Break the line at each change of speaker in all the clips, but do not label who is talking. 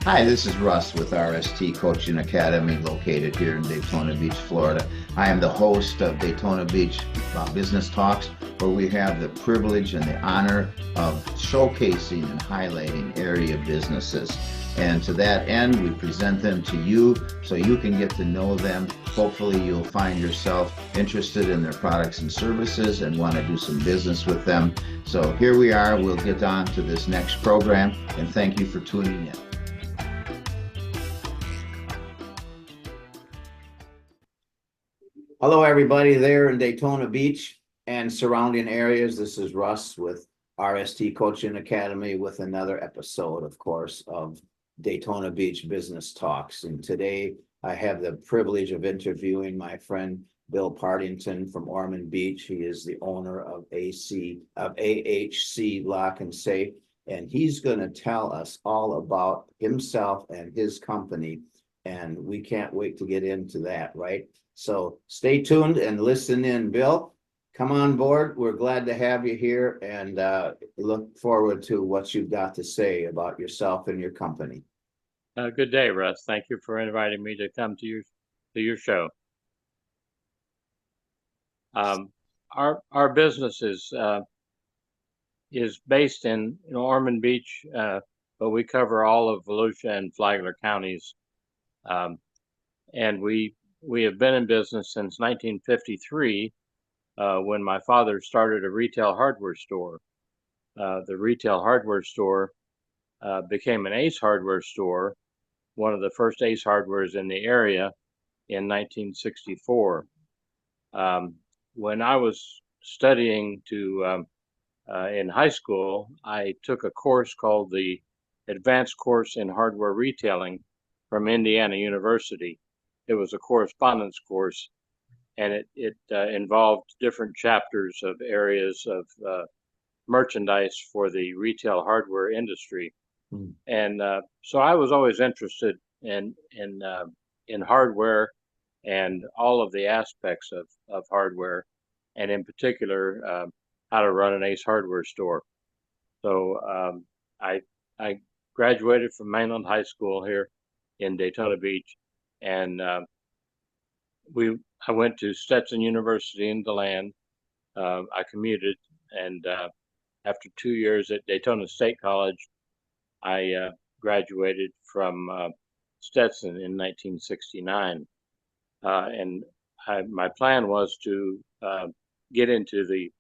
Hi, this is Russ with RST Coaching Academy located here in Daytona Beach, Florida. I am the host of Daytona Beach Business Talks, where we have the privilege and the honor of showcasing and highlighting area businesses. And to that end, we present them to you so you can get to know them. Hopefully, you'll find yourself interested in their products and services and want to do some business with them. So here we are. We'll get on to this next program, and thank you for tuning in. Hello, everybody there in Daytona Beach and surrounding areas. This is Russ with RST Coaching Academy with another episode, of course, of Daytona Beach Business Talks. And today I have the privilege of interviewing my friend Bill Partington from Orman Beach. He is the owner of AHC Lock and Safe, and he's going to tell us all about himself and his company. And we can't wait to get into that, right? So stay tuned and listen in. Bill, come on board. We're glad to have you here and look forward to what you've got to say about yourself and your company.
Good day, Russ. Thank you for inviting me to come to your show. Our business is based in Orman Beach, but we cover all of Volusia and Flagler counties, and we have been in business since 1953, when my father started a retail hardware store. The retail hardware store became an Ace Hardware store, one of the first Ace Hardwares in the area, in 1964. When I was studying in high school, I took a course called the Advanced Course in Hardware Retailing from Indiana University. It was a correspondence course, and it involved different chapters of areas of merchandise for the retail hardware industry. And so I was always interested in hardware and all of the aspects of hardware, and in particular how to run an Ace Hardware store. So I graduated from Mainland High School here in Daytona Beach, and I went to Stetson University in DeLand. I commuted, and after 2 years at Daytona State College, I graduated from Stetson in 1969, and my plan was to get into the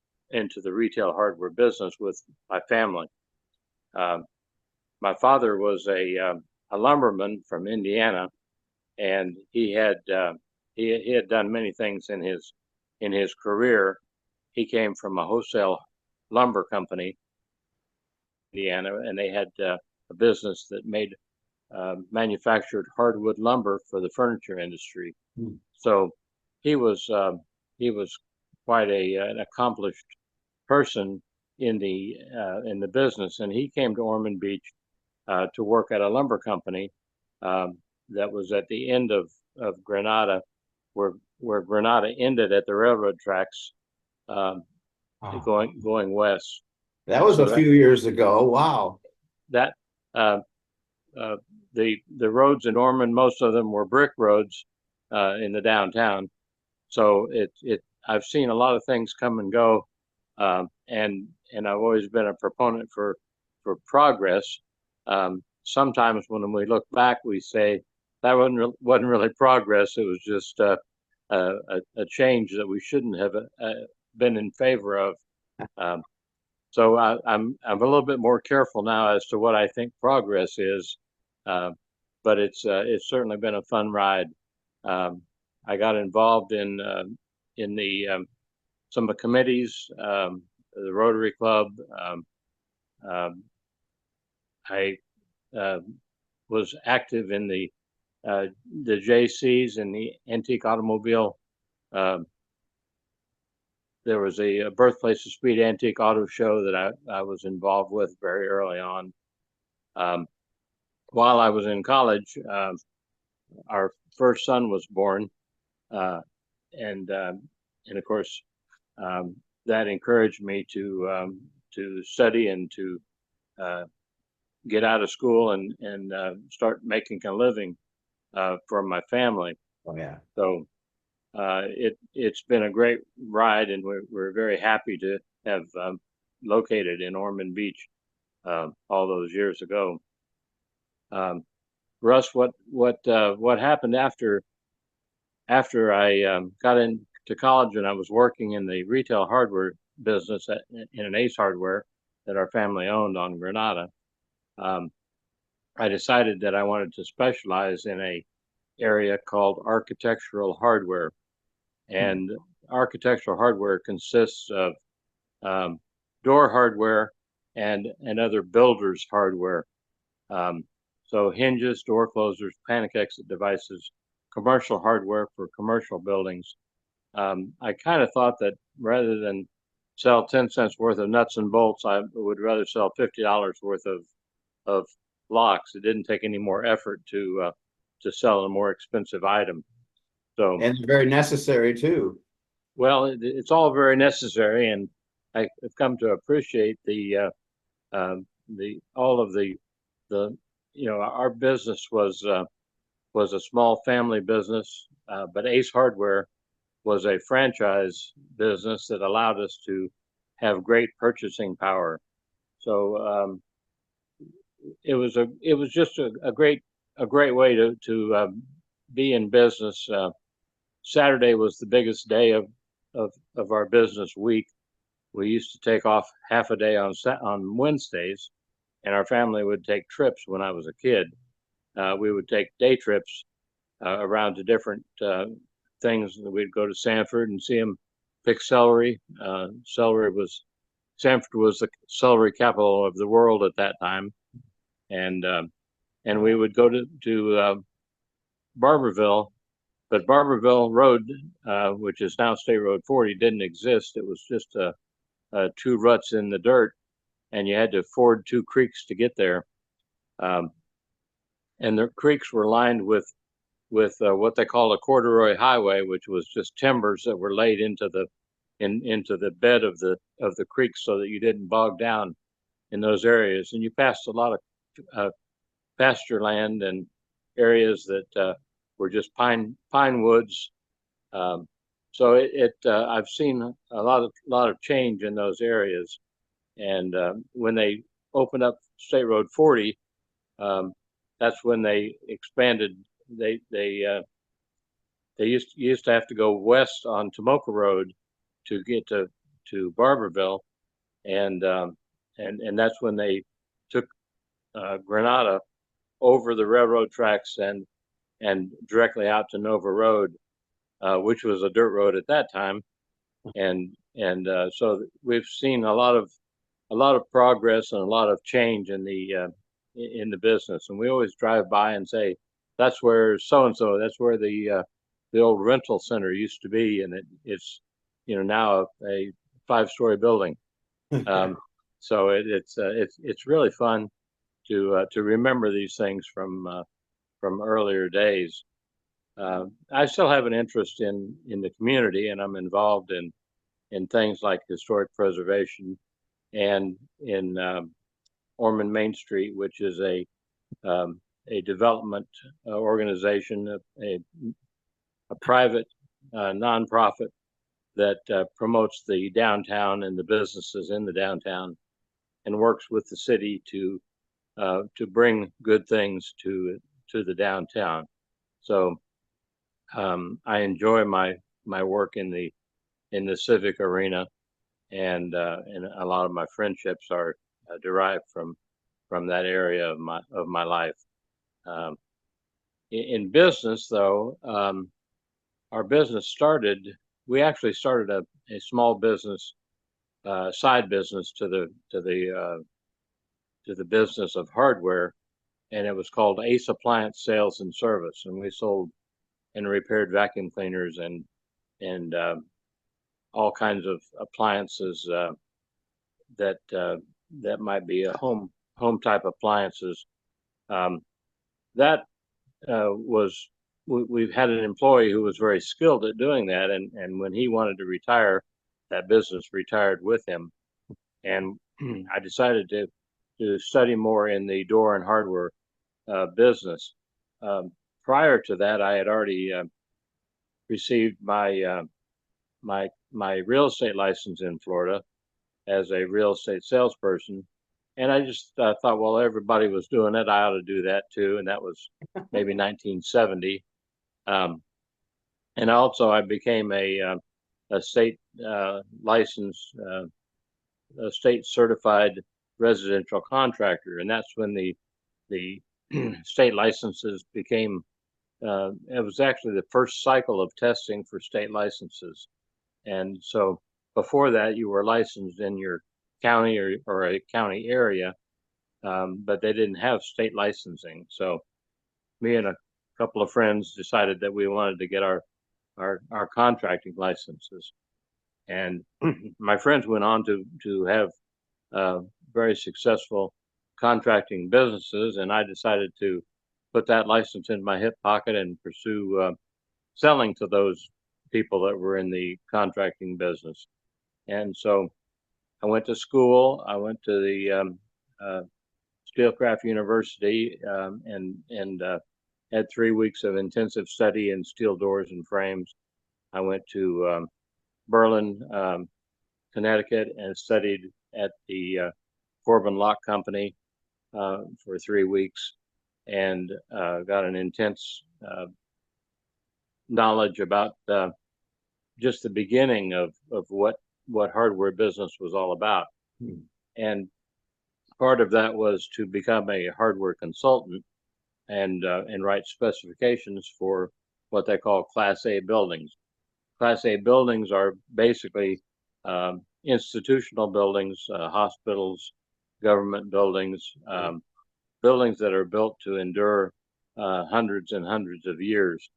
retail hardware business with my family. My father was a lumberman from Indiana, and he had done many things in his career. He came from a wholesale lumber company in Indiana, and they had a business that manufactured hardwood lumber for the furniture industry. So he was quite an accomplished person in the business, and he came to Orman Beach to work at a lumber company that was at the end of Granada, where Granada ended at the railroad tracks, going west.
That was a few years ago. Wow.
That the roads in Orman, most of them were brick roads in the downtown. So I've seen a lot of things come and go, and I've always been a proponent for progress. Sometimes when we look back, we say that wasn't really progress. It was just a change that we shouldn't have been in favor of. So I'm a little bit more careful now as to what I think progress is, but it's certainly been a fun ride. I got involved in some of the committees, the Rotary Club. I was active in the JCs and the antique automobile. There was a Birthplace of Speed Antique Auto Show that I was involved with very early on. While I was in college, our first son was born, and of course that encouraged me to study and to get out of school and start making a living for my family.
Oh, yeah.
So it's been a great ride, and we're very happy to have located in Orman Beach all those years ago. Russ, what happened after I got into college and I was working in the retail hardware business in an Ace Hardware that our family owned on Granada? I decided that I wanted to specialize in a area called architectural hardware. And architectural hardware consists of door hardware and other builders hardware. So hinges, door closers, panic exit devices, commercial hardware for commercial buildings. I kind of thought that rather than sell 10 cents worth of nuts and bolts, I would rather sell $50 worth of locks. It didn't take any more effort to sell a more expensive item. So,
and very necessary too.
Well, it's all very necessary, and I've come to appreciate all of the our business was a small family business, but Ace Hardware was a franchise business that allowed us to have great purchasing power. So it was just a great way to be in business. Saturday was the biggest day of our business week. We used to take off half a day on Wednesdays, and our family would take trips. When I was a kid, we would take day trips around to different things. We'd go to Sanford and see them pick celery. Sanford was the celery capital of the world at that time, and we would go to Barberville. But Barberville Road, which is now State Road 40, didn't exist. It was just two ruts in the dirt, and you had to ford two creeks to get there. And the creeks were lined with what they call a corduroy highway, which was just timbers that were laid into the bed of the creek so that you didn't bog down in those areas. And you passed a lot of pasture land and areas that were just pine woods. So I've seen a lot of change in those areas. And when they opened up State Road 40, that's when they expanded. They used to have to go west on Tomoka Road to get to Barberville, and that's when they took Granada over the railroad tracks and directly out to Nova Road, which was a dirt road at that time, and so we've seen a lot of progress and a lot of change in the business, and we always drive by and say, that's where so and so. That's where the old rental center used to be, and it's now a 5-story building. So it's really fun to remember these things from earlier days. I still have an interest in the community, and I'm involved in things like historic preservation and in Orman Main Street, which is a development organization, a private nonprofit that promotes the downtown and the businesses in the downtown, and works with the city to bring good things to the downtown. So I enjoy my work in the civic arena, and a lot of my friendships are derived from that area of my life. In business, though, our business we actually started a small business, side business to the business of hardware, and it was called Ace Appliance Sales and Service, and we sold and repaired vacuum cleaners and all kinds of appliances that might be a home type appliances. We've had an employee who was very skilled at doing that, and when he wanted to retire, that business retired with him, and I decided to study more in the door and hardware business. Prior to that, I had already received my real estate license in Florida as a real estate salesperson. And I just thought, well, everybody was doing it. I ought to do that too. And that was maybe 1970. And also I became a state licensed, a state certified residential contractor. And that's when the state licenses became, it was actually the first cycle of testing for state licenses. And so before that, you were licensed in your county or a county area, but they didn't have state licensing. So me and a couple of friends decided that we wanted to get our contracting licenses. And my friends went on to have very successful contracting businesses, and I decided to put that license in my hip pocket and pursue selling to those people that were in the contracting business. And so I went to school. I went to the Steelcraft University and had 3 weeks of intensive study in steel doors and frames. I went to Berlin, Connecticut, and studied at the Corbin Lock Company for 3 weeks, and got an intense knowledge about just the beginning of what hardware business was all about. And part of that was to become a hardware consultant and write specifications for what they call Class A buildings. Class A buildings are basically institutional buildings, hospitals, government buildings, buildings that are built to endure hundreds and hundreds of years.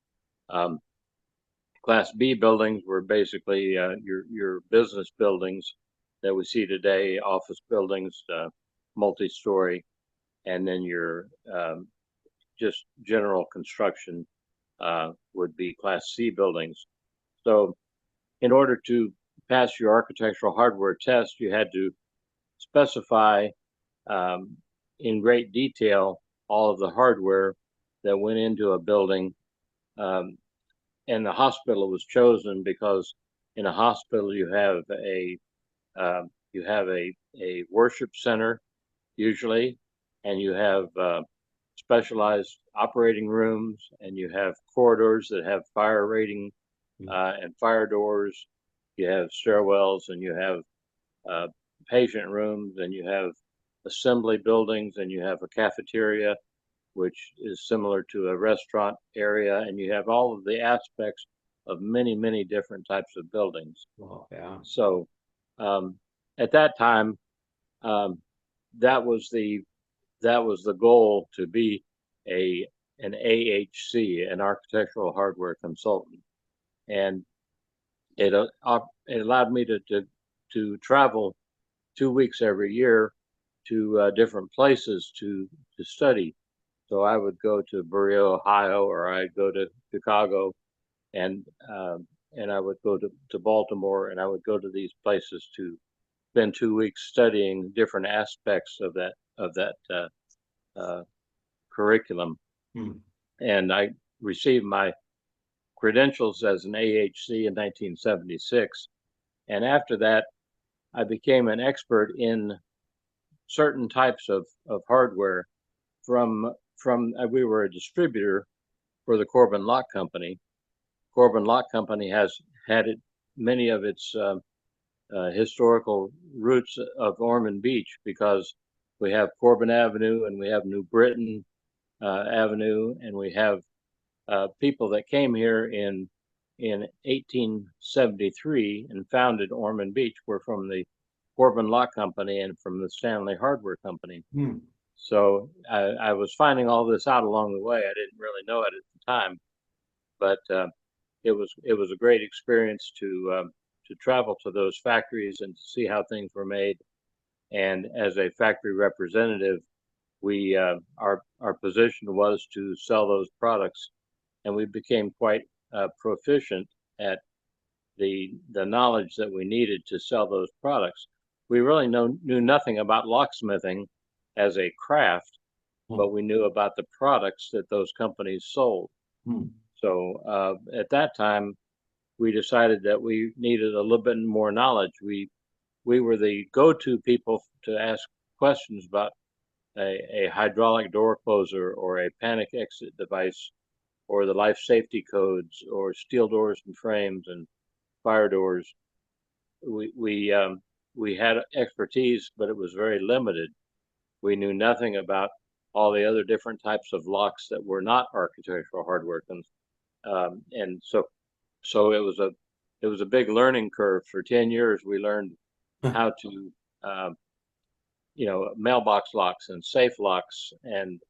Class B buildings were basically your business buildings that we see today, office buildings, multi-story, and then your just general construction would be Class C buildings. So in order to pass your architectural hardware test, you had to specify in great detail all of the hardware that went into a building. And the hospital was chosen because in a hospital you have a worship center usually, and you have specialized operating rooms, and you have corridors that have fire rating and fire doors. You have stairwells, and you have patient rooms, and you have assembly buildings, and you have a cafeteria, which is similar to a restaurant area, and you have all of the aspects of many, many different types of buildings.
Oh, yeah.
So at that time, that was the goal, to be an AHC, an architectural hardware consultant, and it allowed me to travel 2 weeks every year to different places to study. So I would go to Berea, Ohio, or I'd go to Chicago, and I would go to Baltimore, and I would go to these places to spend 2 weeks studying different aspects of that curriculum. And I received my credentials as an AHC in 1976, and after that, I became an expert in certain types of hardware. We were a distributor for the Corbin Lock Company. Corbin Lock Company has had many of its historical roots of Orman Beach, because we have Corbin Avenue, and we have New Britain Avenue, and we have people that came here in 1873 and founded Orman Beach were from the Corbin Lock Company and from the Stanley Hardware Company. So I was finding all this out along the way. I didn't really know it at the time, but it was a great experience to travel to those factories and to see how things were made. And as a factory representative, our position was to sell those products, and we became quite proficient at the knowledge that we needed to sell those products. We really knew nothing about locksmithing as a craft, but we knew about the products that those companies sold. So at that time, we decided that we needed a little bit more knowledge. We were the go-to people to ask questions about a hydraulic door closer or a panic exit device or the life safety codes or steel doors and frames and fire doors. We had expertise, but it was very limited. We knew nothing about all the other different types of locks that were not architectural hardware. And so it was a big learning curve. For 10 years, we learned how to, mailbox locks and safe locks and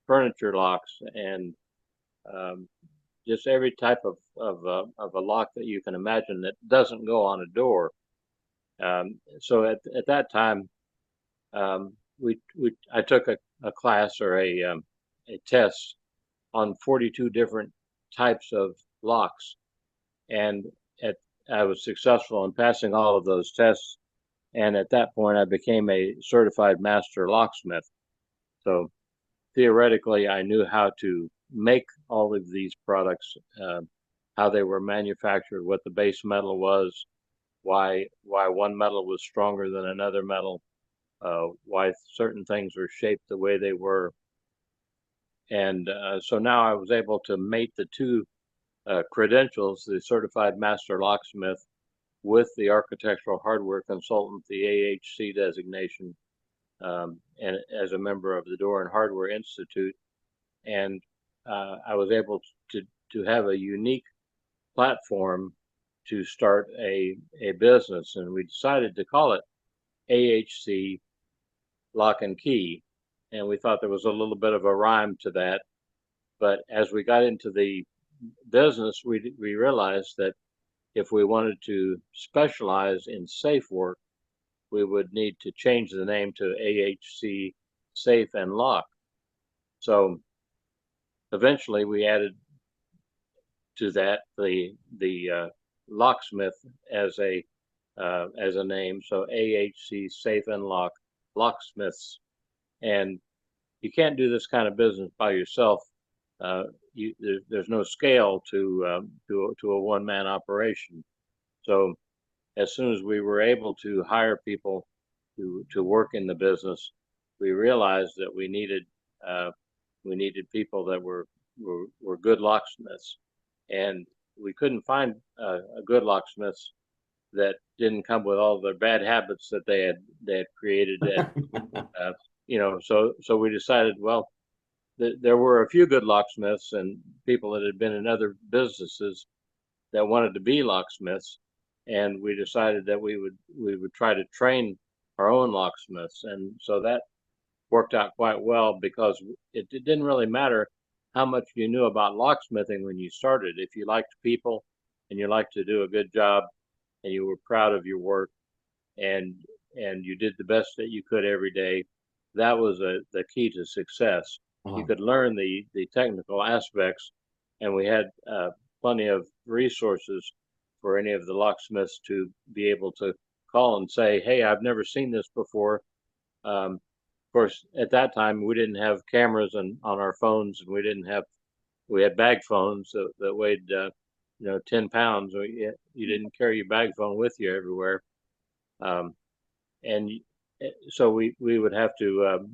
furniture locks and just every type of a lock that you can imagine that doesn't go on a door. So at that time, I took a class or a test on 42 different types of locks, and I was successful in passing all of those tests. And at that point, I became a certified master locksmith. So theoretically, I knew how to make all of these products, how they were manufactured, what the base metal was, why one metal was stronger than another metal, why certain things were shaped the way they were. And so now I was able to mate the two credentials, the certified master locksmith with the architectural hardware consultant, the AHC designation, and as a member of the Door and Hardware Institute. And I was able to have a unique platform to start a business. And we decided to call it AHC Lock and Key. And we thought there was a little bit of a rhyme to that. But as we got into the business, we realized that if we wanted to specialize in safe work, we would need to change the name to AHC Safe and Lock. So eventually we added to that the Locksmith as a name. So AHC Safe and Lock, Locksmiths. And you can't do this kind of business by yourself. There's no scale to a one-man operation. So as soon as we were able to hire people to work in the business, we realized that we needed people that were good locksmiths, and we couldn't find a good locksmiths that didn't come with all their bad habits that they had created. So we decided, well, there were a few good locksmiths and people that had been in other businesses that wanted to be locksmiths, and we decided that we would try to train our own locksmiths. And so that worked out quite well, because it didn't really matter how much you knew about locksmithing when you started. If you liked people and you liked to do a good job and you were proud of your work and you did the best that you could every day, that was the key to success. You could learn the technical aspects, and we had plenty of resources for any of the locksmiths to be able to call and say, hey, I've never seen this before. Of course, at that time, we didn't have cameras on our phones, and we had bag phones that weighed 10 pounds. You didn't carry your bag phone with you everywhere. And so we would have to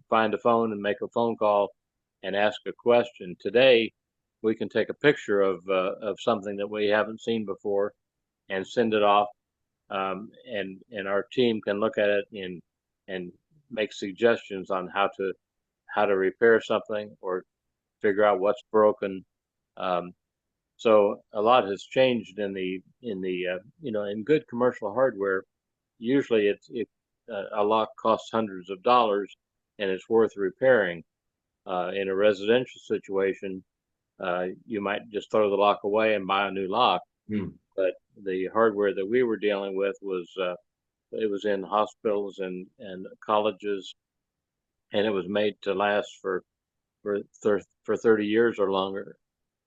find a phone and make a phone call and ask a question. Today, we can take a picture of something that we haven't seen before and send it off, and our team can look at it and make suggestions on how to repair something or figure out what's broken. So a lot has changed in good commercial hardware. Usually a lock costs hundreds of dollars and it's worth repairing. In a residential situation, you might just throw the lock away and buy a new lock. But the hardware that we were dealing with was in hospitals and colleges, and it was made to last for 30 years or longer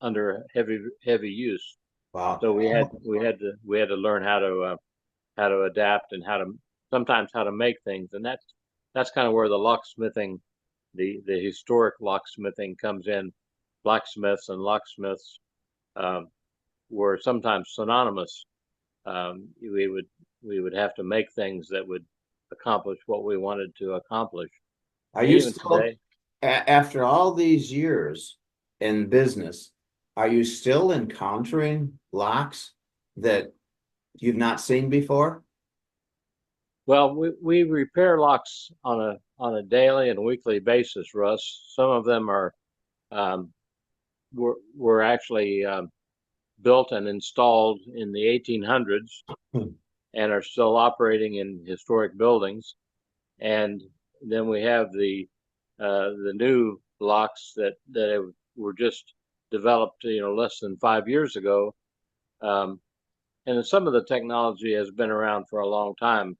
under heavy use.
Wow.
So we had to learn how to adapt and how sometimes how to make things, and that's kind of where the locksmithing, the historic locksmithing comes in. Blacksmiths and locksmiths were sometimes synonymous. We would have to make things that would accomplish what we wanted to accomplish.
Are you
Even
still,
today,
after all these years in business, are you still encountering locks that you've not seen before?
well, we repair locks on a daily and weekly basis, Russ. Some of them are were actually built and installed in the 1800s and are still operating in historic buildings. And then we have the new locks that were just developed, less than 5 years ago. And some of the technology has been around for a long time.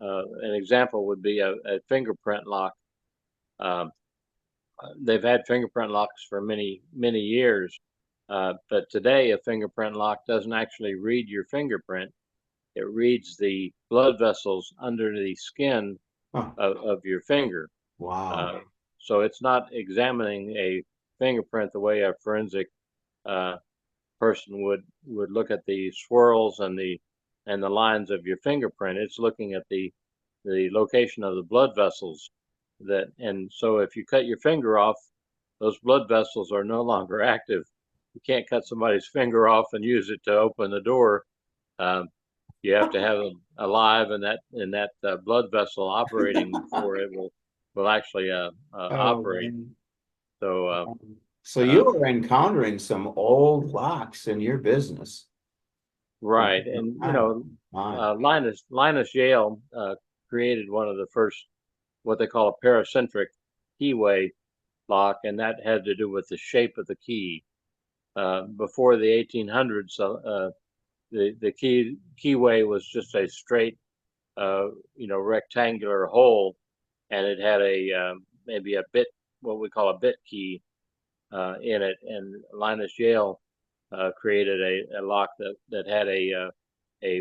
An example would be a fingerprint lock. They've had fingerprint locks for many, many years. But today, a fingerprint lock doesn't actually read your fingerprint. It reads the blood vessels under the skin of your finger.
Wow.
So it's not examining a fingerprint the way a forensic person would look at the swirls and the lines of your fingerprint. It's looking at the location of the blood vessels and so if you cut your finger off, those blood vessels are no longer active. You can't cut somebody's finger off and use it to open the door. You have to have it alive and that blood vessel operating before it will actually operate.
Man.
So
You were encountering some old locks in your business.
right, and Linus Yale created one of the first, what they call a paracentric keyway lock, and that had to do with the shape of the key. Before the 1800s, the keyway was just a straight, rectangular hole, and it had maybe a bit, what we call a bit key in it. And Linus Yale created a lock that had a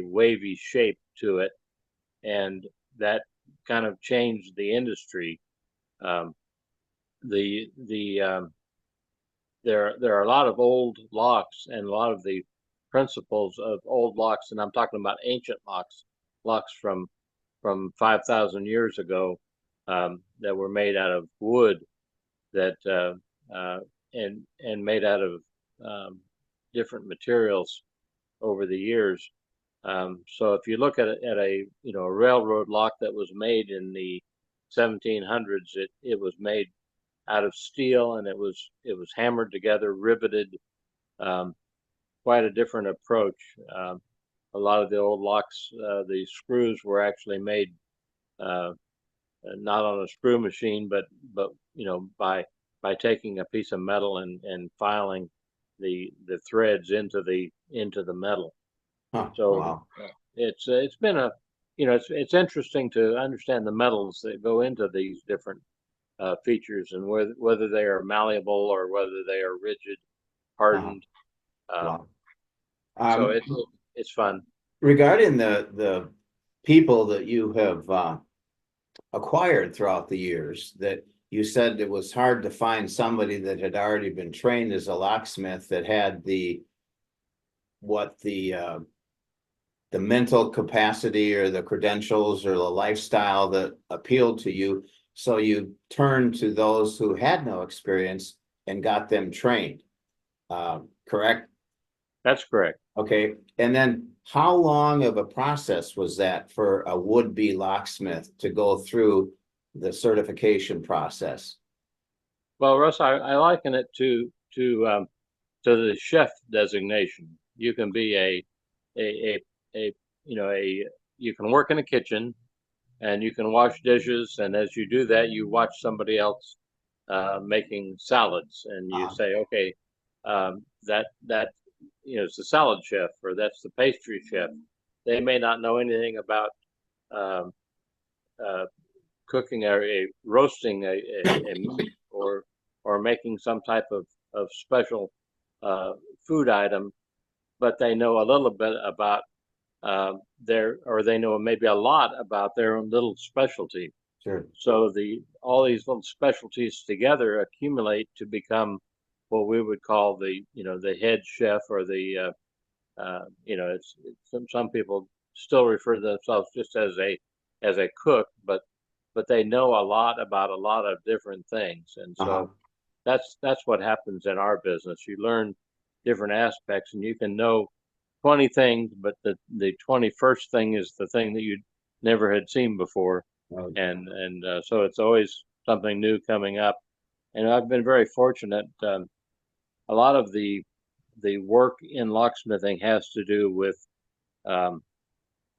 wavy shape to it, and that kind of changed the industry. There are a lot of old locks, and a lot of the principles of old locks, and I'm talking about ancient locks from 5,000 years ago, that were made out of wood, that and made out of different materials over the years. So if you look at a railroad lock that was made in the 1700s, it was made out of steel, and it was hammered together, riveted. Quite a different approach. A lot of the old locks, the screws were actually made not on a screw machine, but by taking a piece of metal and filing the threads into the metal. So
wow.
It's been it's interesting to understand the metals that go into these different features, and whether they are malleable or whether they are rigid, hardened.
Wow.
So it's fun.
Regarding the people that you have acquired throughout the years, that you said it was hard to find somebody that had already been trained as a locksmith that had the mental capacity or the credentials or the lifestyle that appealed to you. So you turned to those who had no experience and got them trained. Correct?
That's correct.
Okay. And then how long of a process was that for a would-be locksmith to go through the certification process?
Well, Russ, I liken it to the chef designation. You can be you can work in a kitchen, and you can wash dishes, and as you do that, you watch somebody else making salads, and you say, okay, that it's the salad chef, or that's the pastry chef. They may not know anything about cooking roasting a meat, or making some type of special food item, but they know a little bit about they know maybe a lot about their own little specialty.
Sure.
So all these little specialties together accumulate to become what we would call the head chef, or some people still refer to themselves just as a cook, but they know a lot about a lot of different things. And so that's what happens in our business. You learn different aspects, and you can know 20 things, but the 21st thing is the thing that you never had seen before.
Right.
And so it's always something new coming up. And I've been very fortunate. A lot of the work in locksmithing has to do with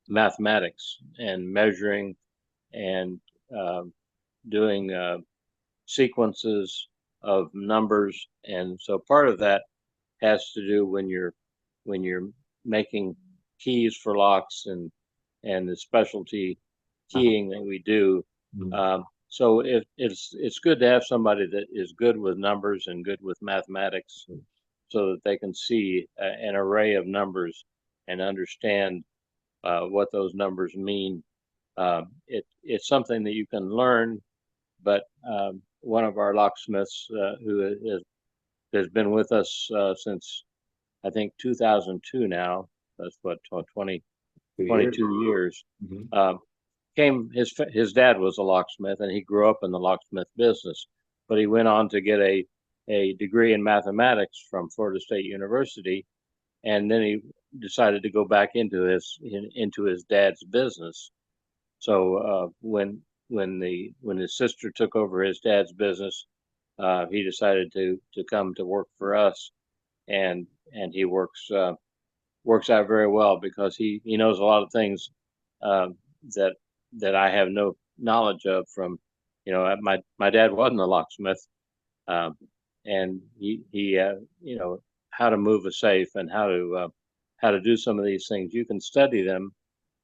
mathematics and measuring and doing sequences of numbers. And so part of that has to do when you're making keys for locks and the specialty keying that we do. So it's good to have somebody that is good with numbers and good with mathematics, so that they can see an array of numbers and understand what those numbers mean. It's something that you can learn, but one of our locksmiths who has been with us since I think 2002 now. That's what 22 years. His dad was a locksmith, and he grew up in the locksmith business, but he went on to get a degree in mathematics from Florida State University, and then he decided to go back into his dad's business. So when his sister took over his dad's business, he decided to come to work for us, and he works out very well, because he knows a lot of things that I have no knowledge of. From my dad wasn't a locksmith, and he how to move a safe and how to do some of these things. You can study them,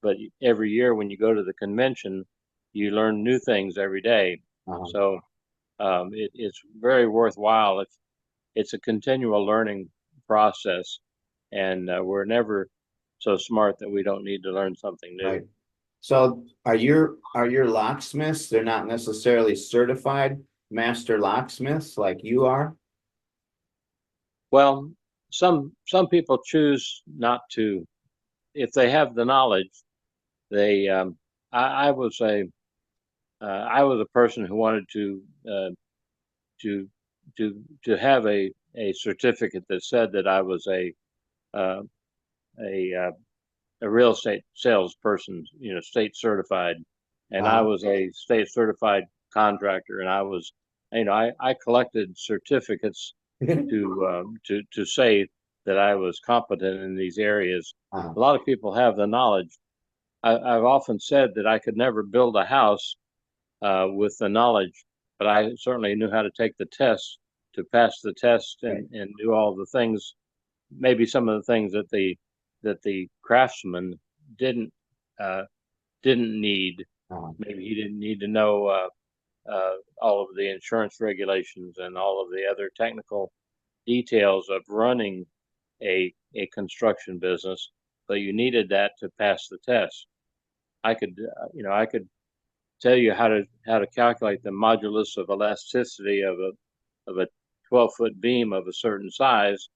but every year when you go to the convention, you learn new things every day. So it's very worthwhile. It's a continual learning process, and we're never so smart that we don't need to learn something new.
Right. So are your locksmiths, they're not necessarily certified master locksmiths like you are?
Well, some people choose not to. If they have the knowledge, they I was a person who wanted to have a certificate that said that I was a real estate salesperson, state certified, and I was a state certified contractor, and I was, I collected certificates to say that I was competent in these areas. A lot of people have the knowledge. I've often said that I could never build a house with the knowledge, but I certainly knew how to take the test, to pass the test, and do all the things, maybe some of the things that the craftsman didn't need. Maybe he didn't need to know all of the insurance regulations and all of the other technical details of running a construction business, but you needed that to pass the test. I could tell you how to calculate the modulus of elasticity of a 12-foot beam of a certain size,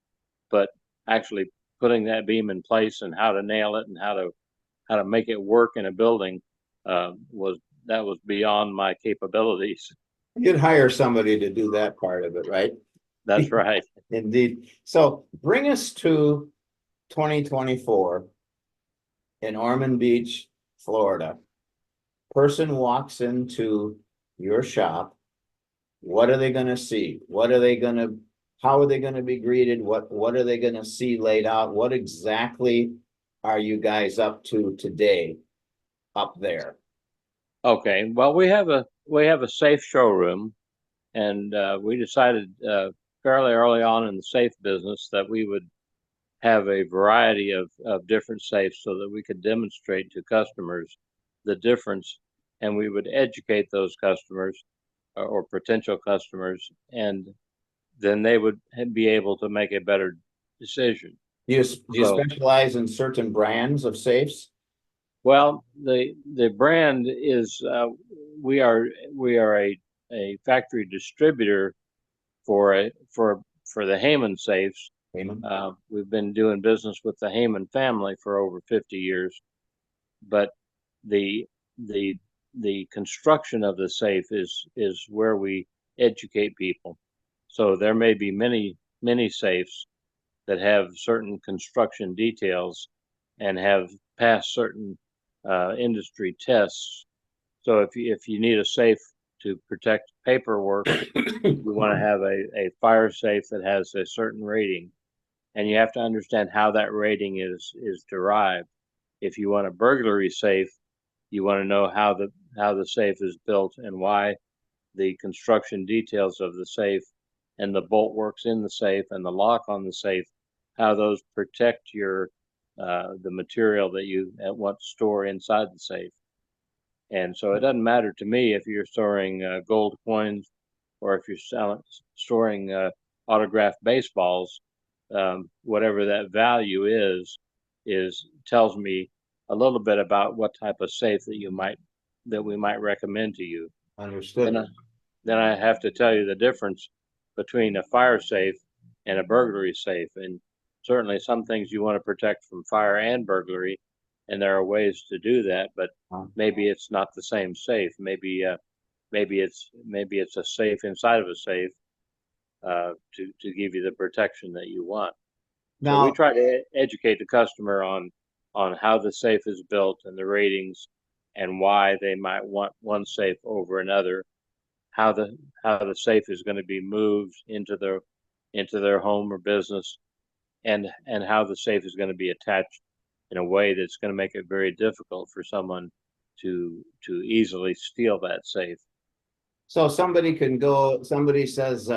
but actually putting that beam in place and how to nail it and how to make it work in a building was beyond my capabilities.
You'd hire somebody to do that part of it, right?
That's right.
Indeed. So bring us to 2024 in Orman Beach, Florida. Person walks into your shop. What are they going to see? How are they going to be greeted? What are they going to see laid out? What exactly are you guys up to today up there?
Okay. Well, we have a safe showroom, and we decided fairly early on in the safe business that we would have a variety of different safes so that we could demonstrate to customers the difference, and we would educate those customers or potential customers, and then they would be able to make a better decision.
Do you
So,
specialize in certain brands of safes?
well, the brand is we are a factory distributor for the Heyman safes.
Raymond?
We've been doing business with the Heyman family for over 50 years, but the the the construction of the safe is where we educate people. So there may be many safes that have certain construction details and have passed certain industry tests. So if you need a safe to protect paperwork, you want to have a fire safe that has a certain rating, and you have to understand how that rating is derived. If you want a burglary safe, you want to know how the safe is built and why the construction details of the safe and the bolt works in the safe and the lock on the safe, how those protect your the material that you want to store inside the safe. And so it doesn't matter to me if you're storing gold coins or if you're storing autographed baseballs. Whatever that value is tells me a little bit about what type of safe that we might recommend to you. Then
Understood.
I, then I have to tell you the difference between a fire safe and a burglary safe. And certainly some things you want to protect from fire and burglary, and there are ways to do that, but maybe it's not the same safe. Maybe it's a safe inside of a safe to give you the protection that you want. So we
Now,
try to educate the customer on how the safe is built and the ratings and why they might want one safe over another, how the safe is going to be moved into their home or business, and how the safe is going to be attached in a way that's going to make it very difficult for someone to easily steal that safe.
so somebody says,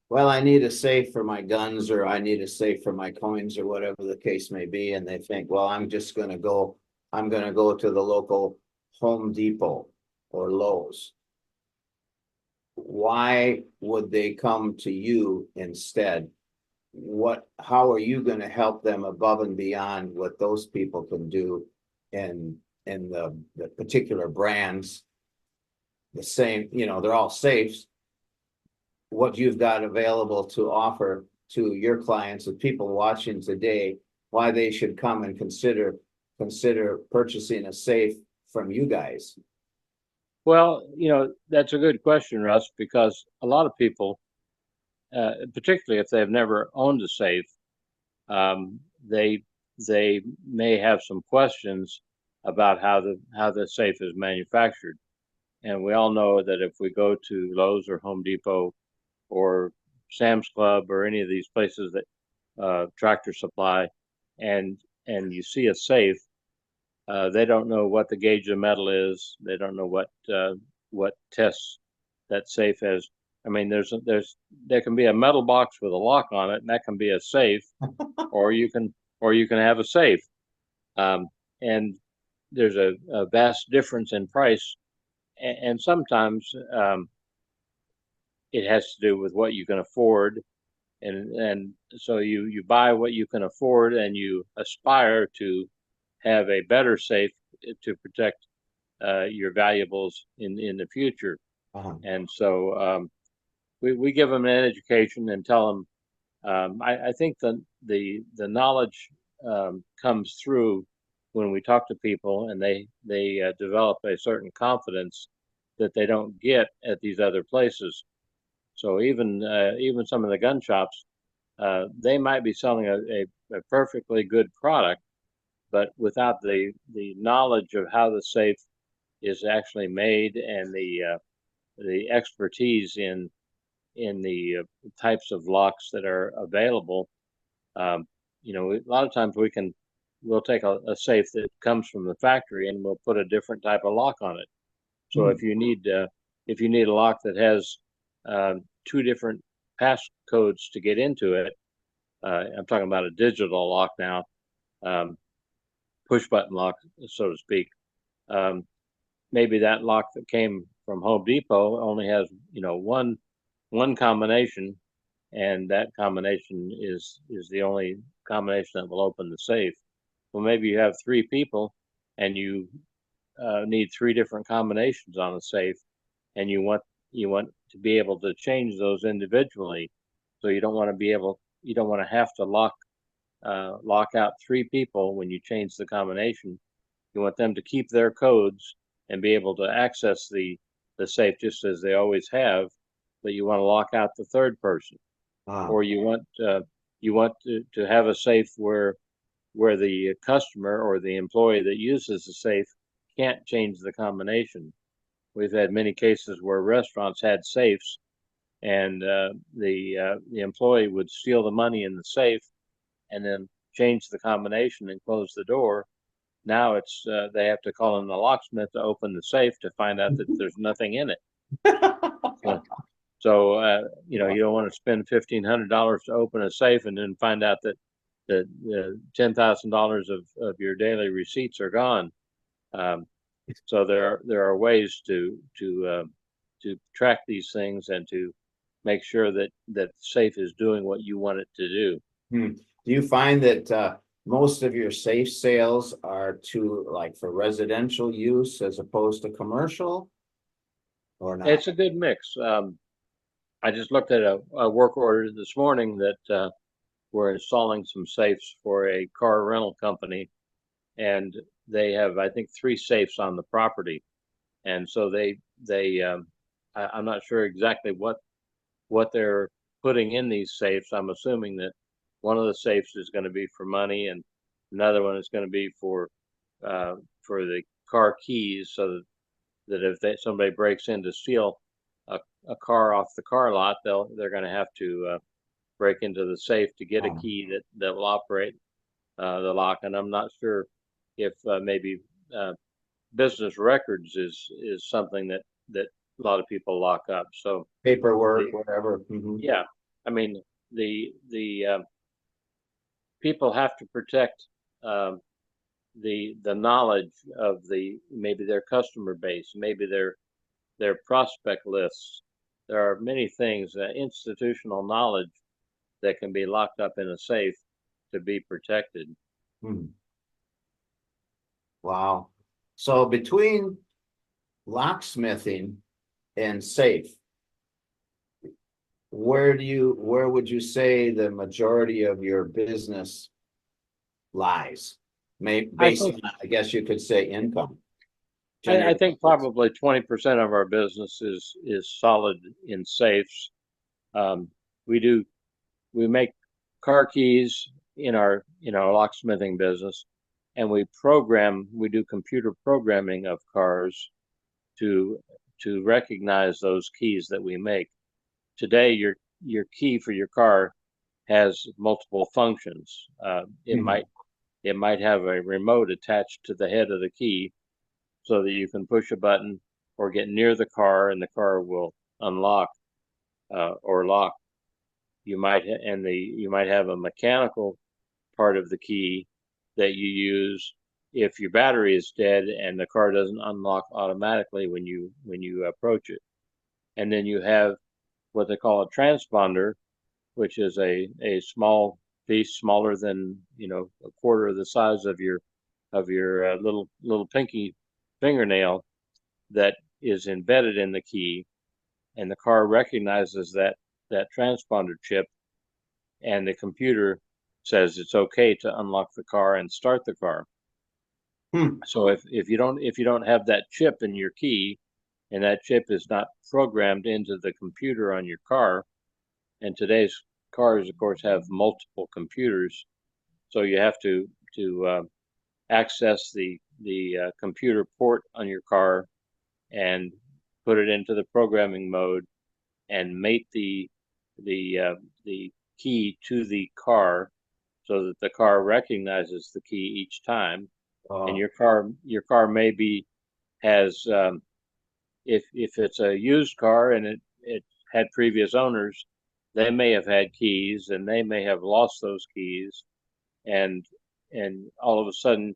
well, I need a safe for my guns, or I need a safe for my coins, or whatever the case may be. And they think, well, I'm gonna go to the local Home Depot or Lowe's. Why would they come to you instead? How are you gonna help them above and beyond what those people can do in the particular brands? The same, they're all safes. What you've got available to offer to your clients and people watching today, why they should come and consider purchasing a safe from you guys.
Well, that's a good question, Russ, because a lot of people, particularly if they've never owned a safe, um, they they may have some questions about how the safe is manufactured. And we all know that if we go to Lowe's or Home Depot or Sam's Club or any of these places that Tractor Supply, and you see a safe, they don't know what the gauge of metal is. They don't know what tests that safe has. I mean, there can be a metal box with a lock on it, and that can be a safe, or you can have a safe. And there's a vast difference in price, and sometimes it has to do with what you can afford, and so you buy what you can afford, and you aspire to have a better safe to protect your valuables in the future.
Uh-huh.
And so we give them an education and tell them. I think the knowledge comes through when we talk to people, and they develop a certain confidence that they don't get at these other places. So even some of the gun shops, they might be selling a perfectly good product, but without the knowledge of how the safe is actually made and the expertise in the types of locks that are available. A lot of times we'll take a safe that comes from the factory and we'll put a different type of lock on it. So if you need a lock that has two different passcodes to get into it, I'm talking about a digital lock now, push button lock, so to speak. Maybe that lock that came from Home Depot only has one combination, and that combination is the only combination that will open the safe. Well, maybe you have 3 people and you need 3 different combinations on a safe, and you want to be able to change those individually. So you don't want to have to lock out 3 people when you change the combination. You want them to keep their codes and be able to access the safe just as they always have, but you want to lock out the 3rd person. Or you want to have a safe where the customer or the employee that uses the safe can't change the combination. We've had many cases where restaurants had safes, and the employee would steal the money in the safe and then change the combination and close the door. Now it's they have to call in the locksmith to open the safe to find out that there's nothing in it. So you don't want to spend $1,500 to open a safe and then find out that the $10,000 of your daily receipts are gone. So there are ways to track these things and to make sure that the safe is doing what you want it to do.
Do you find that most of your safe sales are for residential use as opposed to commercial, or not?
It's a good mix. I just looked at a work order this morning that we're installing some safes for a car rental company, and they have, I think, 3 safes on the property. And so I'm not sure exactly what they're putting in these safes. I'm assuming that one of the safes is going to be for money, and another one is going to be for the car keys, so that if somebody breaks in to steal a car off the car lot, they're going to have to break into the safe to get a key that will operate the lock. And I'm not sure if maybe business records is something that a lot of people lock up. So
paperwork, whatever.
Yeah, I mean the people have to protect the knowledge of maybe their customer base, maybe their prospect lists. There are many things, institutional knowledge, that can be locked up in a safe to be protected.
Wow. So between locksmithing and safe, where would you say the majority of your business lies? Based on, I guess you could say, income.
I think probably 20% of our business is solid in safes. We make car keys in our locksmithing business, and we do computer programming of cars to recognize those keys that we make. Today, your key for your car has multiple functions. It might have a remote attached to the head of the key, so that you can push a button or get near the car and the car will unlock or lock. You might have a mechanical part of the key that you use if your battery is dead and the car doesn't unlock automatically when you approach it. And then you have what they call a transponder, which is a small piece, smaller than a quarter of the size of your little pinky fingernail, that is embedded in the key, and the car recognizes that transponder chip, and the computer says it's okay to unlock the car and start the car. So if you don't have that chip in your key, and that chip is not programmed into the computer on your car, and today's cars, of course, have multiple computers, so you have to access the computer port on your car and put it into the programming mode and mate the key to the car so that the car recognizes the key each time. And your car maybe has if it's a used car and it had previous owners, they may have had keys and they may have lost those keys, and all of a sudden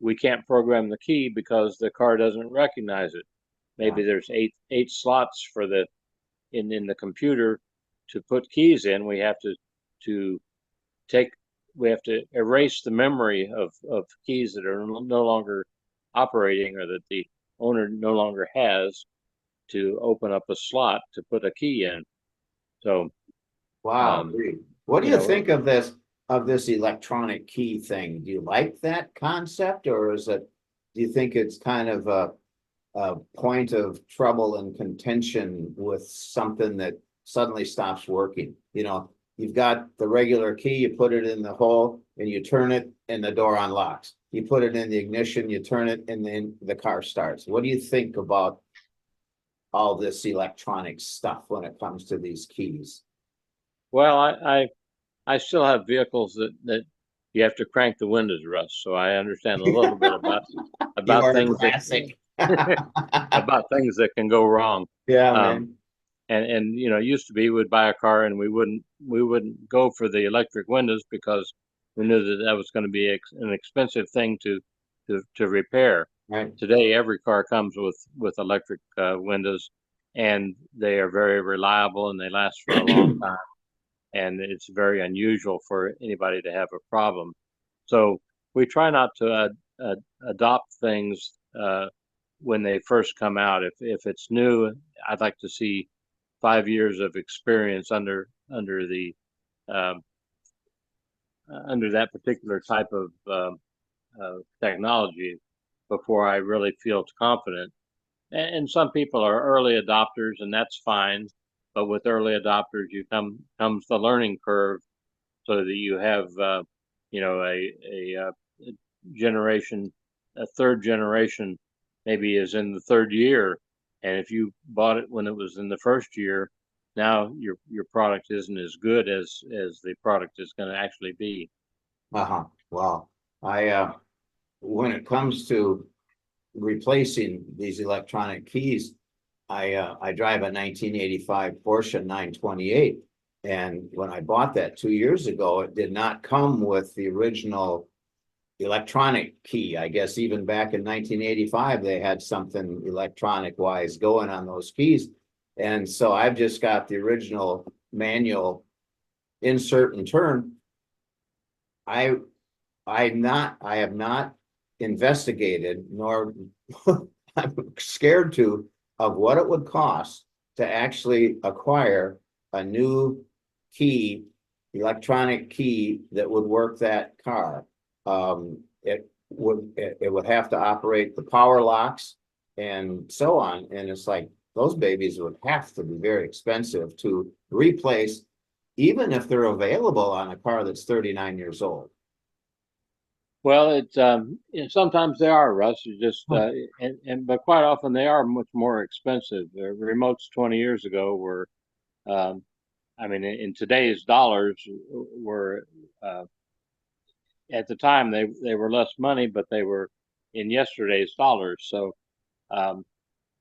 we can't program the key because the car doesn't recognize it. Maybe there's eight slots in the computer put keys in, we have to erase the memory of keys that are no longer operating or that the owner no longer has, to open up a slot to put a key in. So,
Wow. What do
you
you
know,
think of this electronic key thing? Do you like that concept, or do you think it's kind of a point of trouble and contention with something that suddenly stops working? You know, you've got the regular key, you put it in the hole and you turn it and the door unlocks. You put it in the ignition, you turn it, and then the car starts. What do you think about all this electronic stuff when it comes to these keys?
well, I still have vehicles that you have to crank the windows, Russ. So I understand a little bit
You
about
are a
things
classic.
about things that can go wrong.
Yeah,
Um,
man.
and you know, it used to be we'd buy a car and we wouldn't go for the electric windows because we knew that was going to be an expensive thing to repair.
Right.
Today, every car comes with electric windows, and they are very reliable and they last for a long time. And it's very unusual for anybody to have a problem. So we try not to adopt things when they first come out. If it's new, I'd like to see 5 years of experience um, under that particular type of technology before I really feel confident. And some people are early adopters, and that's fine. But with early adopters, comes the learning curve, so that you have a generation, a third generation, maybe is in the third year, and if you bought it when it was in the first year, now your product isn't as good as the product is going to actually be.
Uh-huh. Well, when it comes to replacing these electronic keys, I drive a 1985 Porsche 928, and when I bought that 2 years ago, it did not come with the original electronic key. I guess even back in 1985, they had something electronic wise going on those keys, and so I've just got the original manual insert and turn. I I have not investigated, nor I'm scared of what it would cost to actually acquire a new key, electronic key that would work that car. It would have to operate the power locks and so on. And it's like those babies would have to be very expensive to replace, even if they're available on a car that's 39 years old.
Well, sometimes they are, Russ. You just but quite often they are much more expensive. The remotes 20 years ago were, I mean, in today's dollars, were at the time they were less money, but they were in yesterday's dollars. So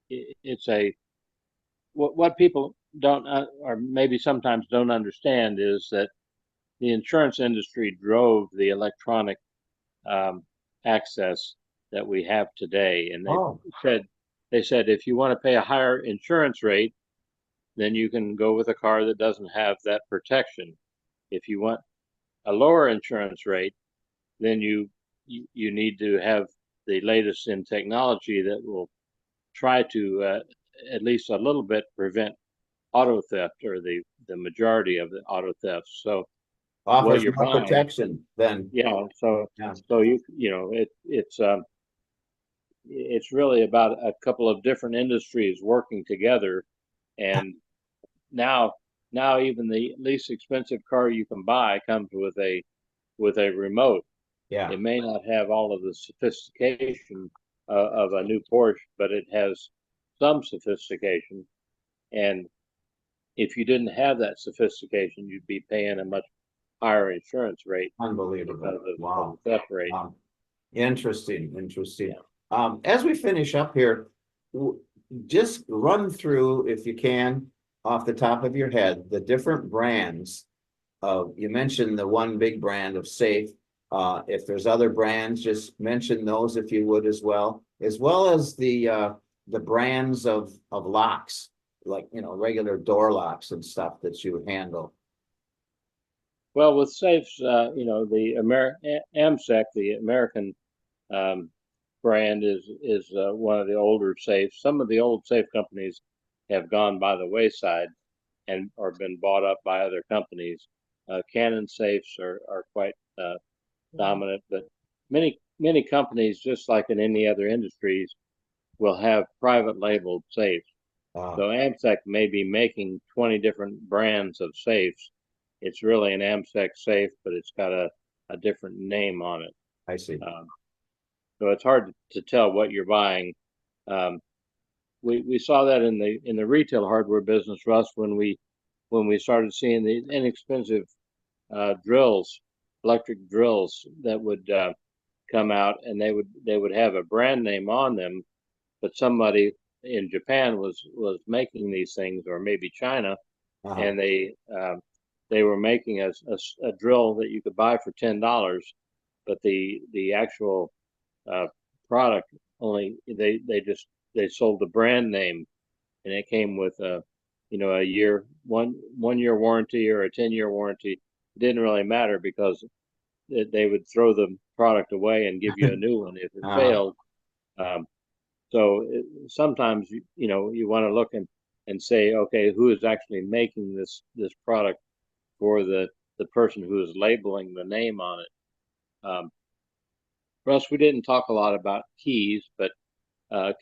it's what people don't or maybe sometimes don't understand is that the insurance industry drove the electronic access that we have today, and they said if you want to pay a higher insurance rate, then you can go with a car that doesn't have that protection. If you want a lower insurance rate, then you need to have the latest in technology that will try to at least a little bit prevent auto theft, or the majority of the auto thefts. So
Offers
what you're
more
buying,
protection than.
yeah. So
Yeah.
it's really about a couple of different industries working together, and now even the least expensive car you can buy comes with a remote.
Yeah.
It may not have all of the sophistication of a new Porsche, but it has some sophistication. And if you didn't have that sophistication, you'd be paying a much higher insurance rate
Unbelievable.
because of
Wow.
the theft rate.
Interesting. As we finish up here, just run through, if you can, off the top of your head, the different brands of, you mentioned the one big brand of Safe. If there's other brands, just mention those if you would, as well as the brands of locks like, regular door locks and stuff that you handle?
Well, with safes, the AMSEC, the American brand, is one of the older safes. Some of the old safe companies have gone by the wayside and or been bought up by other companies. Canon safes are quite dominant, but many companies, just like in any other industries, will have private labeled safes. So AMSEC may be making 20 different brands of safes. It's really an AMSEC safe, but it's got a different name on it.
I see.
So it's hard to tell what you're buying. We saw that in the retail hardware business, Russ, when we started seeing the inexpensive drills, electric drills that would come out, and they would have a brand name on them, but somebody in Japan was making these things, or maybe China, and they were making a drill that you could buy for $10, but the actual product only they sold the brand name, and it came with a one year warranty or a 10-year warranty. It didn't really matter because they would throw the product away and give you a new one if it failed. So sometimes you want to look and say, okay, who is actually making this product for the person who is labeling the name on it. Russ, we didn't talk a lot about keys, but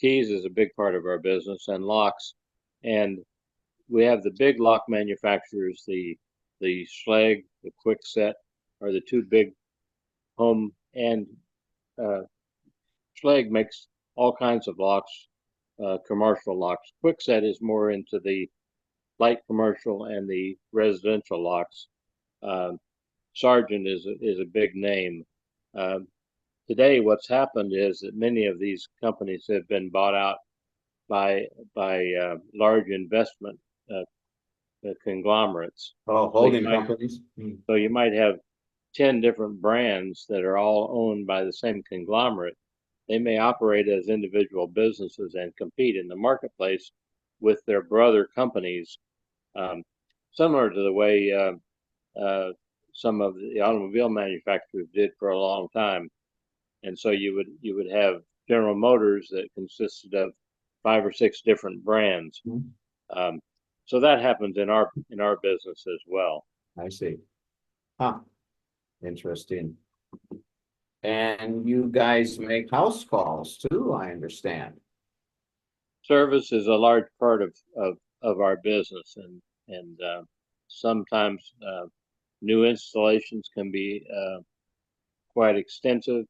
keys is a big part of our business, and locks. And we have the big lock manufacturers, the Schlage, the Kwikset, are the two big home, and Schlage makes all kinds of locks, commercial locks. Kwikset is more into the light commercial and the residential locks. Sargent is a big name. Today, what's happened is that many of these companies have been bought out by large investment conglomerates.
Holding companies.
So you might have 10 different brands that are all owned by the same conglomerate. They may operate as individual businesses and compete in the marketplace with their brother companies, similar to the way some of the automobile manufacturers did for a long time. And so you would have General Motors that consisted of 5 or 6 different brands. So that happens in our business as well.
I see. Interesting. And you guys make house calls too, I understand.
Service is a large part of our business, and sometimes new installations can be quite extensive.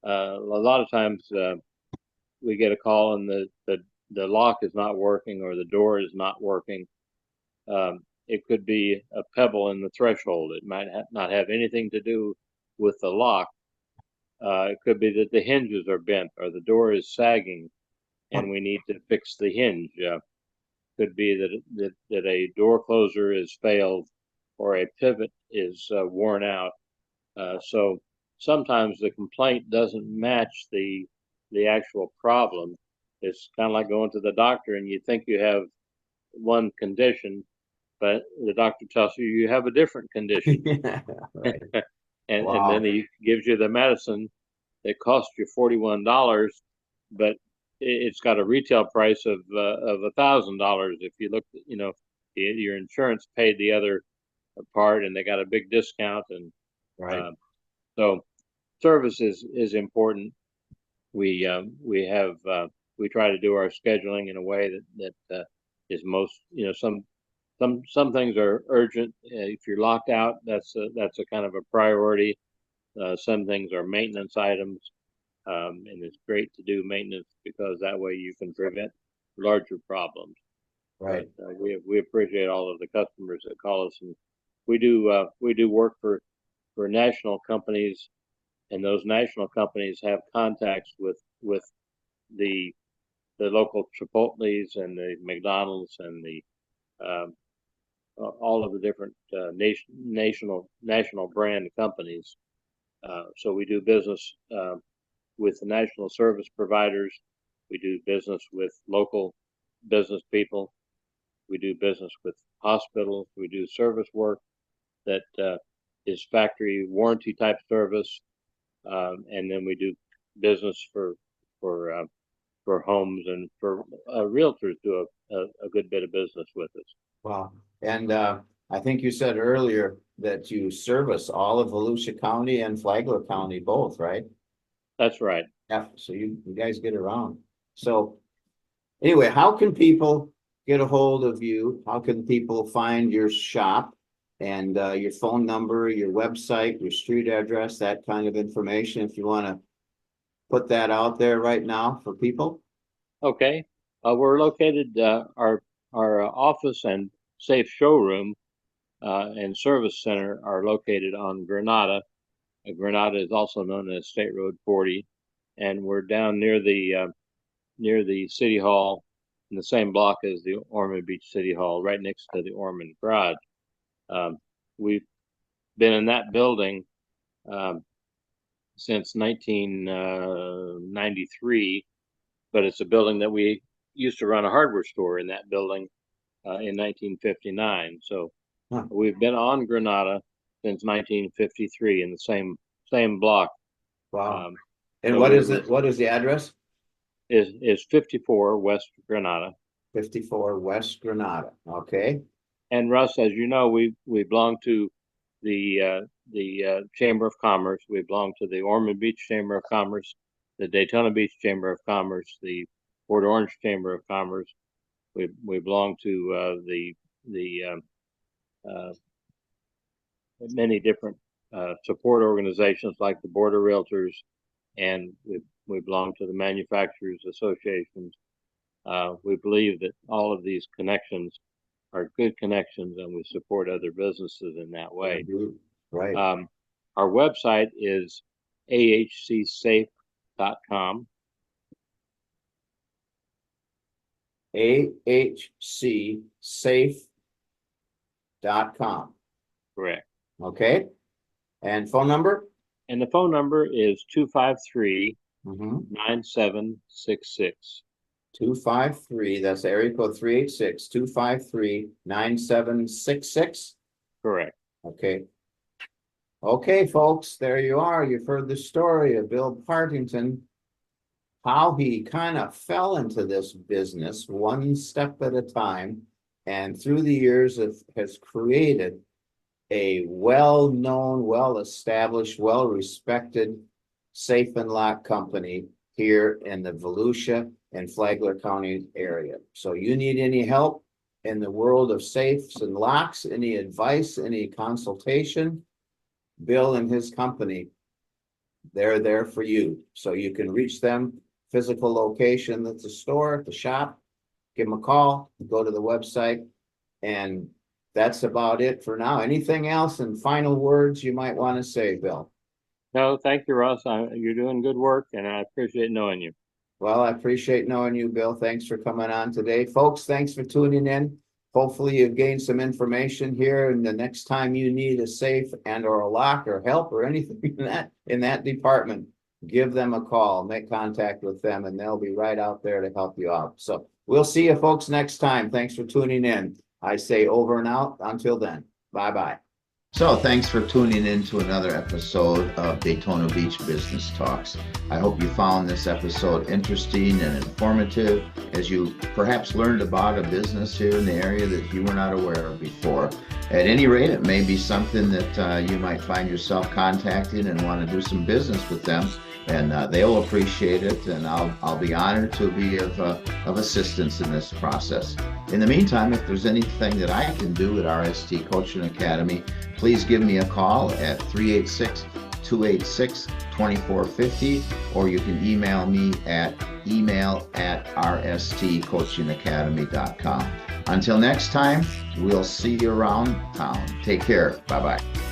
A lot of times we get a call and the lock is not working or the door is not working. It could be a pebble in the threshold. It might not have anything to do with the lock. It could be that the hinges are bent or the door is sagging and we need to fix the hinge. Could be that a door closer is failed or a pivot is worn out. So sometimes the complaint doesn't match the actual problem. It's kind of like going to the doctor and you think you have one condition, but the doctor tells you you have a different condition.
Right.
And then he gives you the medicine that costs you $41, but it's got a retail price of $1,000. If you look, your insurance paid the other part, and they got a big discount, and so service is important. We try to do our scheduling in a way that is most, some things are urgent. If you're locked out, that's a kind of a priority. Some things are maintenance items, and it's great to do maintenance because that way you can prevent larger problems.
Right.
But, we appreciate all of the customers that call us, and we do work for national companies, and those national companies have contacts with the local Chipotles and the McDonald's and the all of the different national brand companies. So we do business with the national service providers. We do business with local business people, We do business with hospitals. We do service work that is factory warranty type service, and then we do business for homes, and for realtors do a good bit of business with us.
Wow. And I think you said earlier that you service all of Volusia County and Flagler County both, right?
That's right.
Yeah, so you guys get around. So anyway, how can people get a hold of you? How can people find your shop and your phone number, your website, your street address, that kind of information, if you want to put that out there right now for people?
Okay. We're located, our office and safe showroom and service center are located on Granada. Granada is also known as State Road 40, and we're down near the City Hall, in the same block as the Orman Beach City Hall, right next to the Orman Garage. We've been in that building since 1993, but it's a building that we used to run a hardware store in that building in 1959. So we've been on Granada since 1953 in the same block.
Wow.
And
so what is it? What is the address?
Is 54 West Granada.
54 West Granada. Okay.
And Russ, as you know, we belong to the Chamber of Commerce. We belong to the Orman Beach Chamber of Commerce, the Daytona Beach Chamber of Commerce, the Port Orange Chamber of Commerce. We belong to the many different support organizations like the Board of Realtors, and we belong to the Manufacturers Associations. We believe that all of these connections are good connections, and we support other businesses in that way.
Right.
Our website is ahcsafe.com.
ahcsafe.com.
Correct.
Okay. And phone number?
And the phone number is 253-9766.
253, that's area code 386-253-9766.
Correct.
Okay. Okay, folks, there you are. You've heard the story of Bill Partington, how he kind of fell into this business one step at a time, and through the years has created a well-known, well-established, well-respected safe and lock company here in the Volusia and Flagler County area. So you need any help in the world of safes and locks, any advice, any consultation, Bill and his company, they're there for you. So you can reach them, physical location, that's the store, the shop, give them a call, go to the website, and that's about it for now. Anything else and final words you might want to say, Bill?
No, thank you, Russ. You're doing good work, and I appreciate knowing you.
Well, I appreciate knowing you, Bill. Thanks for coming on today. Folks, thanks for tuning in. Hopefully you've gained some information here, and the next time you need a safe and or a lock or help or anything in that department, give them a call, make contact with them, and they'll be right out there to help you out. So we'll see you folks next time. Thanks for tuning in. I say over and out. Until then, bye-bye. So thanks for tuning in to another episode of Daytona Beach Business Talks. I hope you found this episode interesting and informative as you perhaps learned about a business here in the area that you were not aware of before. At any rate, it may be something that you might find yourself contacting and want to do some business with them, and they'll appreciate it, and I'll be honored to be of assistance in this process. In the meantime, if there's anything that I can do at RST Coaching Academy, please give me a call at 386-286-2450, or you can email me at email@rstcoachingacademy.com. Until next time, we'll see you around town. Take care. Bye-bye.